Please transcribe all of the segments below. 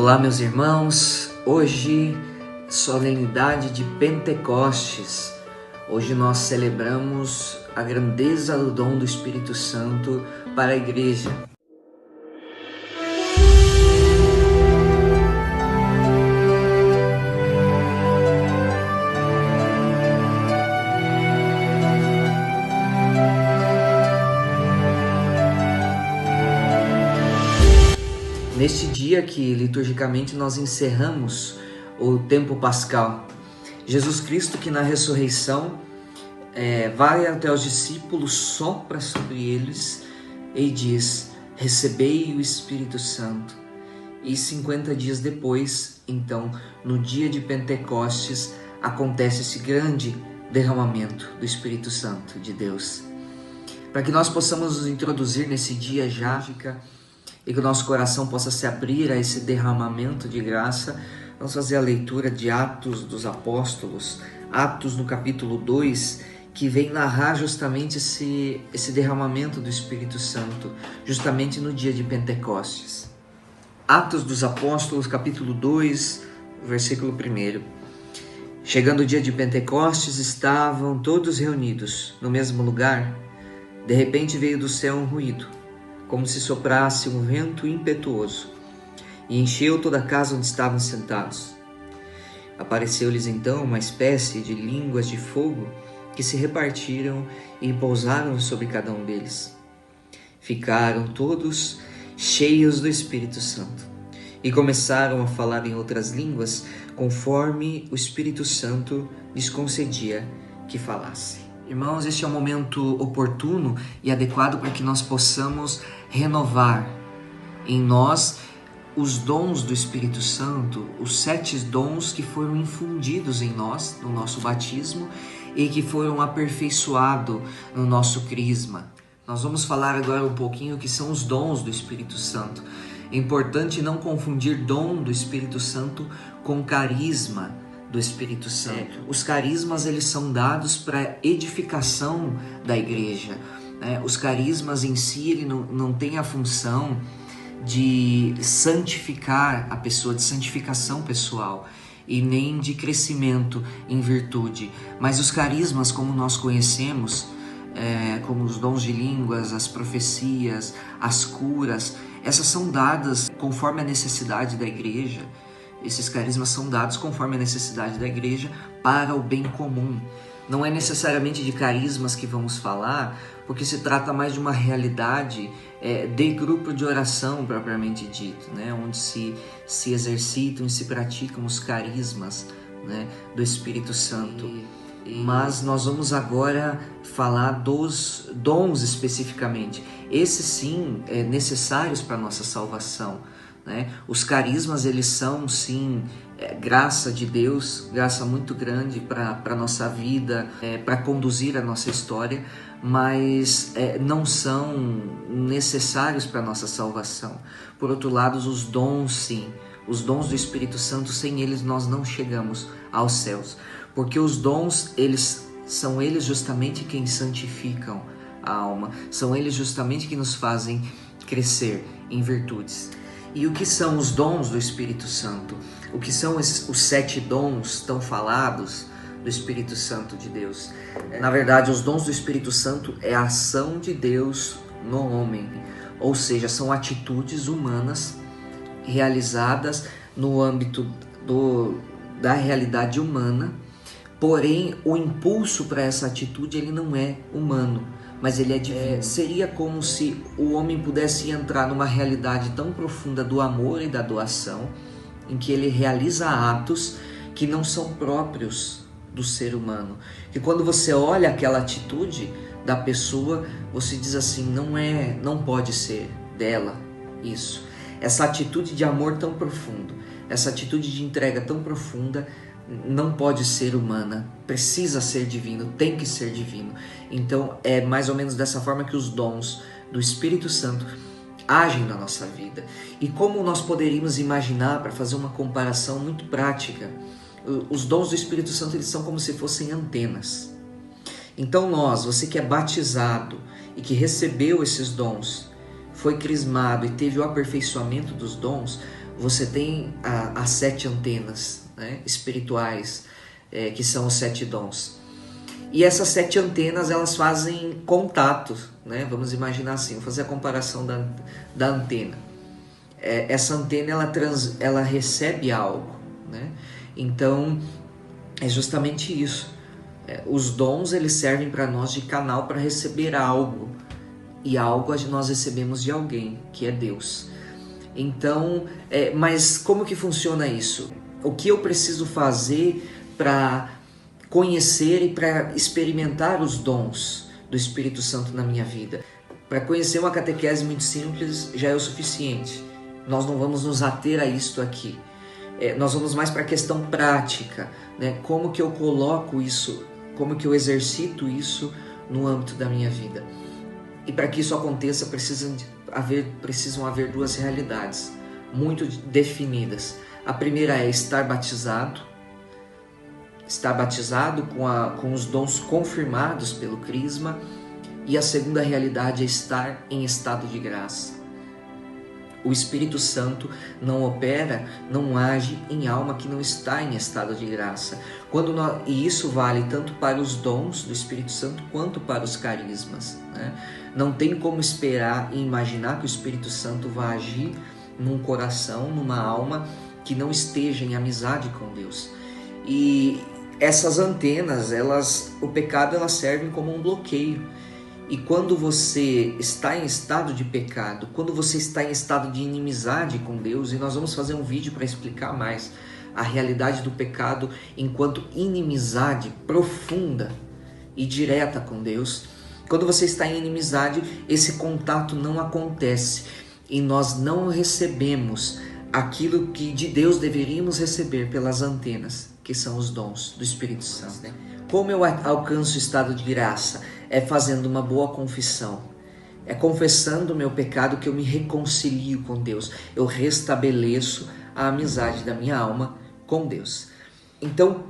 Olá, meus irmãos. Hoje, solenidade de Pentecostes. Hoje nós celebramos a grandeza do dom do Espírito Santo para a igreja. Neste dia que liturgicamente nós encerramos o tempo pascal, Jesus Cristo, que na ressurreição vai até os discípulos, sopra sobre eles e diz: recebei o Espírito Santo. E 50 dias depois, então, no dia de Pentecostes, acontece esse grande derramamento do Espírito Santo de Deus. Para que nós possamos nos introduzir nesse dia já, e que o nosso coração possa se abrir a esse derramamento de graça, vamos fazer a leitura de Atos dos Apóstolos, Atos no capítulo 2, que vem narrar justamente esse derramamento do Espírito Santo, justamente no dia de Pentecostes. Atos dos Apóstolos, capítulo 2, versículo 1. Chegando o dia de Pentecostes, estavam todos reunidos no mesmo lugar. De repente veio do céu um ruído, como se soprasse um vento impetuoso, e encheu toda a casa onde estavam sentados. Apareceu-lhes então uma espécie de línguas de fogo que se repartiram e pousaram sobre cada um deles. Ficaram todos cheios do Espírito Santo e começaram a falar em outras línguas, conforme o Espírito Santo lhes concedia que falassem. Irmãos, este é um momento oportuno e adequado para que nós possamos renovar em nós os dons do Espírito Santo, os 7 dons que foram infundidos em nós, no nosso batismo, e que foram aperfeiçoados no nosso crisma. Nós vamos falar agora um pouquinho o que são os dons do Espírito Santo. É importante não confundir dom do Espírito Santo com carisma do Espírito Santo. Os carismas, eles são dados para edificação da igreja. Os carismas em si, ele não tem a função de santificar a pessoa, de santificação pessoal, e nem de crescimento em virtude. Mas os carismas, como nós conhecemos, como os dons de línguas, as profecias, as curas, essas são dadas conforme a necessidade da igreja. Esses carismas são dados conforme a necessidade da igreja para o bem comum. Não é necessariamente de carismas que vamos falar, porque se trata mais de uma realidade de grupo de oração propriamente dito, né? Onde se exercitam e se praticam os carismas, né, do Espírito Santo. Mas nós vamos agora falar dos dons especificamente. Esses sim, necessários para a nossa salvação. Os carismas, eles são sim graça de Deus, graça muito grande para a nossa vida, para conduzir a nossa história, mas não são necessários para a nossa salvação. Por outro lado, os dons sim, os dons do Espírito Santo, sem eles nós não chegamos aos céus, porque os dons, são eles justamente quem santificam a alma, são eles justamente que nos fazem crescer em virtudes. E o que são os dons do Espírito Santo? O que são os 7 dons tão falados do Espírito Santo de Deus? Na verdade, os dons do Espírito Santo é a ação de Deus no homem. Ou seja, são atitudes humanas realizadas no âmbito da realidade humana. Porém, o impulso para essa atitude ele não é humano, mas ele é divino. Seria como se o homem pudesse entrar numa realidade tão profunda do amor e da doação, em que ele realiza atos que não são próprios do ser humano. Que quando você olha aquela atitude da pessoa, você diz assim, não pode ser dela isso. Essa atitude de amor tão profundo, essa atitude de entrega tão profunda, não pode ser humana, precisa ser divino, tem que ser divino. Então é mais ou menos dessa forma que os dons do Espírito Santo agem na nossa vida. E como nós poderíamos imaginar, para fazer uma comparação muito prática, os dons do Espírito Santo, eles são como se fossem antenas. Então você que é batizado e que recebeu esses dons, foi crismado e teve o aperfeiçoamento dos dons, você tem as 7 antenas, né, espirituais, que são os 7 dons. E essas 7 antenas, elas fazem contato, né? Vamos imaginar assim, vou fazer a comparação da antena. Essa antena, ela recebe algo, né? Então, é justamente isso. Os dons, eles servem para nós de canal para receber algo. E algo nós recebemos de alguém, que é Deus. Então, mas como que funciona isso? O que eu preciso fazer para conhecer e para experimentar os dons do Espírito Santo na minha vida? Para conhecer uma catequese muito simples já é o suficiente. Nós não vamos nos ater a isto aqui. Nós vamos mais para a questão prática, né? Como que eu coloco isso, como que eu exercito isso no âmbito da minha vida. E para que isso aconteça, precisam haver 2 realidades muito definidas. A primeira é estar batizado com os dons confirmados pelo Crisma. E a segunda realidade é estar em estado de graça. O Espírito Santo não opera, não age em alma que não está em estado de graça. E isso vale tanto para os dons do Espírito Santo quanto para os carismas, né? Não tem como esperar e imaginar que o Espírito Santo vai agir num coração, numa alma que não esteja em amizade com Deus. E essas antenas, o pecado, elas servem como um bloqueio. E quando você está em estado de pecado, quando você está em estado de inimizade com Deus, e nós vamos fazer um vídeo para explicar mais a realidade do pecado enquanto inimizade profunda e direta com Deus. Quando você está em inimizade, esse contato não acontece e nós não recebemos aquilo que de Deus deveríamos receber pelas antenas, que são os dons do Espírito Santo. Como eu alcanço o estado de graça? É fazendo uma boa confissão. É confessando o meu pecado que eu me reconcilio com Deus. Eu restabeleço a amizade da minha alma com Deus. Então,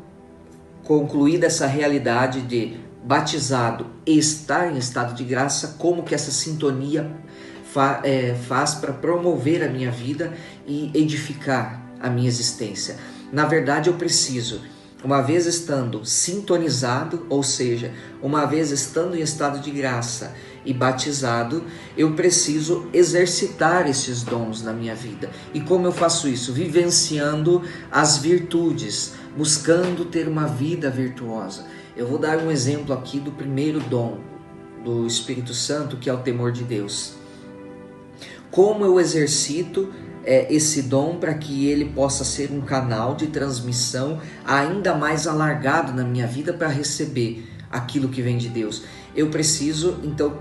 concluída essa realidade de batizado e estar em estado de graça, como que essa sintonia faz para promover a minha vida e edificar a minha existência? Na verdade, eu preciso, uma vez estando sintonizado, ou seja, uma vez estando em estado de graça e batizado, eu preciso exercitar esses dons na minha vida. E como eu faço isso? Vivenciando as virtudes, buscando ter uma vida virtuosa. Eu vou dar um exemplo aqui do primeiro dom do Espírito Santo, que é o temor de Deus. Como eu exercito esse dom para que ele possa ser um canal de transmissão ainda mais alargado na minha vida para receber aquilo que vem de Deus. Eu preciso, então,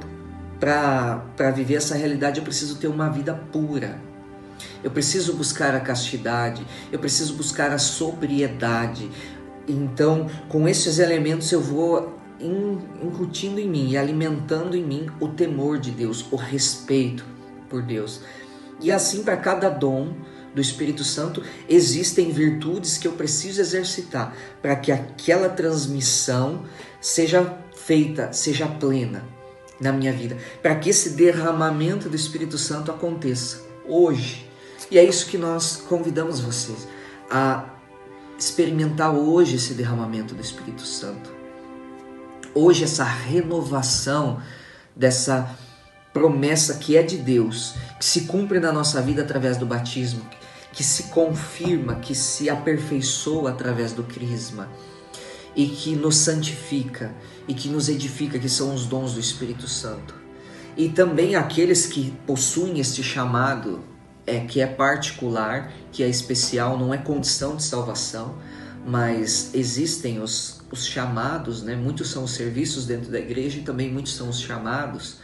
para viver essa realidade, eu preciso ter uma vida pura. Eu preciso buscar a castidade, eu preciso buscar a sobriedade. Então, com esses elementos eu vou incutindo em mim e alimentando em mim o temor de Deus, o respeito por Deus. E assim, para cada dom do Espírito Santo, existem virtudes que eu preciso exercitar para que aquela transmissão seja feita, seja plena na minha vida, para que esse derramamento do Espírito Santo aconteça hoje. E é isso que nós convidamos vocês a experimentar hoje, esse derramamento do Espírito Santo. Hoje, essa renovação dessa promessa que é de Deus, que se cumpre na nossa vida através do batismo, que se confirma, que se aperfeiçoa através do crisma e que nos santifica e que nos edifica, que são os dons do Espírito Santo. E também aqueles que possuem este chamado, que é particular, que é especial, não é condição de salvação, mas existem os chamados, né? Muitos são os serviços dentro da igreja e também muitos são os chamados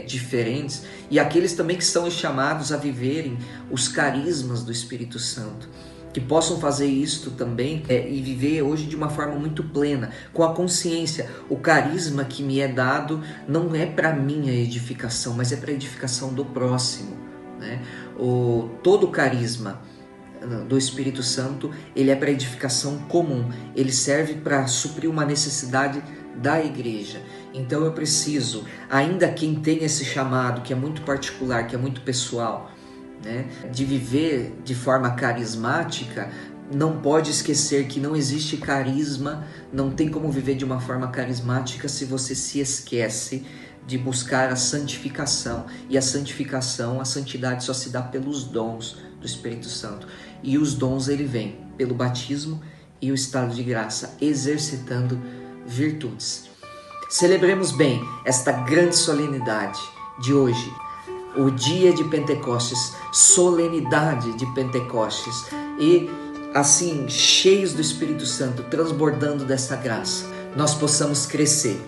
diferentes, e aqueles também que são chamados a viverem os carismas do Espírito Santo, que possam fazer isto também e viver hoje de uma forma muito plena, com a consciência, o carisma que me é dado não é para minha edificação, mas é para a edificação do próximo, né? Todo carisma do Espírito Santo, ele é para edificação comum, ele serve para suprir uma necessidade da igreja. Então eu preciso, ainda quem tem esse chamado, que é muito particular, que é muito pessoal, né, de viver de forma carismática, não pode esquecer que não existe carisma, não tem como viver de uma forma carismática se você se esquece de buscar a santificação. E a santificação, a santidade só se dá pelos dons do Espírito Santo. E os dons ele vem pelo batismo e o estado de graça, exercitando virtudes. Celebremos bem esta grande solenidade de hoje, o dia de Pentecostes, solenidade de Pentecostes, e assim, cheios do Espírito Santo, transbordando dessa graça, nós possamos crescer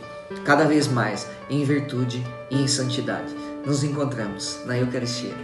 cada vez mais em virtude e em santidade. Nos encontramos na Eucaristia.